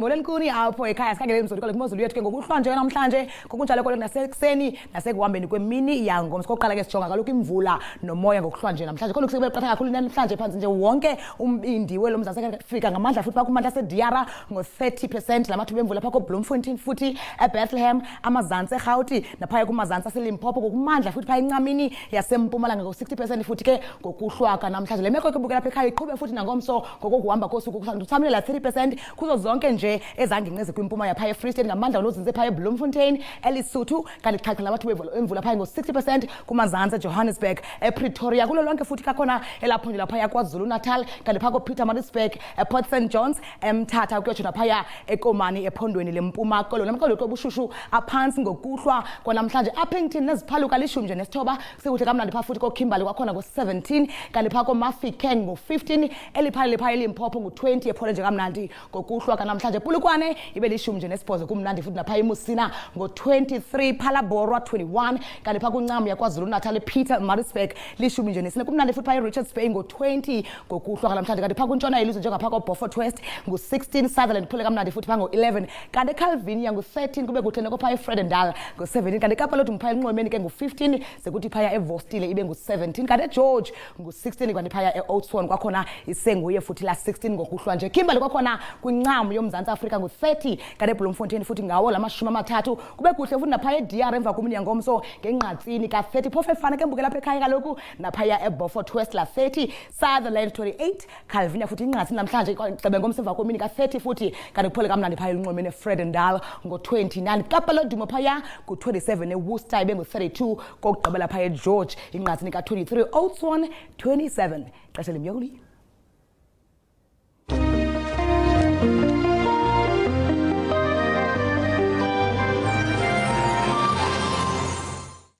Molweni kuni apho ekhaya sikhangele imizoli kole kumozulu yethu ke ngokuhlanje namhlanje ngokunjalo kole nasekuseni nasekuhambeni kwemini yangomso koqala ke sijonga kaloku imvula nomoya ngokuhlanje namhlanje kodwa kusikube qatha kakhulu namhlanje phansi nje wonke umbindi welo mzantsi Afrika ngamandla futhi bakumandla seDiara ngo30% lamathuba emvula phakho Bloemfontein futhi eBethlehem amazantsi eGauteng naphaya kumazantsi aseLimpopo ngokumandla futhi phaya encamini yasempumalanga ngo60% futhi ke ngokuhlwaka namhlanje le meko ke bukela apha ekhaya iqhube futhi nangomso ngokuhamba kosuku kusamlela 30% kuzo zonke nje ezanginqeze kwimpuma yapha eFree State ngamandla onozinze phaya eBloemfontein eLesotho kanti xhaxha lamathuba emvula phaya ngo60% kumazantsi eJohannesburg ePretoria kulo lonke futhi kakhona elapho nje lapha kwaZulu Natal kanti phako Pietermaritzburg ePort St Johns eMthatha ukuyotsho phaya eKomani ephondweni lempuma kolo namqolo qobushushu aphansi ngokuhlwa kwanamhlanje Appington neziphaluka lishumi nje nesithoba sekuhle kamnandi pha futhi koKimberley kwakhona ngo17 kanti phako Mafikeng ngo15 eliphale phaya eLimpopo ngo20 ephole nje kamnandi ngokuhlwa kanamhlanje Polokwane ibe lishumi nje nesibhozo kumnandi futhi napha eMusina ngo23 Phalaborwa 21 kanti pha kuncam yakwaZulu Natal ePietermaritzburg lishumi nje nesine kumnandi futhi pha eRichards Bay ngo20 ngokuhlwa namhlanje kanti pha kuntshona yelizwe njengapha koBeaufort West ngo16 Sutherland phule kamnandi futhi pha ngo11 kanti eCalvinia ngo13 kube kuhle noko pha eFredendal ngo17 kanti eKapa lodwa phaya enqwemeni ke ngo15 sekuthi phaya eVostile ibe ngo17 kanti eGeorge ngo16 kanti phaya eOudtshoorn kwakhona isenguye futhi la 16 ngokuhlwa nje Kimberley kwakhona kwincam yomzantsi Afrika ngo30 kanti eBloemfontein futhi ngawo lamashumi amathathu kube kuhle futhi napha eDiara emva komini yangomso ngenqatsini ka30 phofu efana ke mbukela apha ekhaya kaloku naphaya eBeaufort West la 30 Sutherland 28 Calvinia futhi inqatsini namhlanje gcebe ngomso emva komini ka30 futhi kanti kuphole kamnandi phaya elunqwemeni eFredendal ngo29 Kapa lodumo phaya ku27 eWorcester ibe ngo32 kokugqibela phaya eGeorge inqatsini ka23 Oudtshoorn 27 xesha lemyoli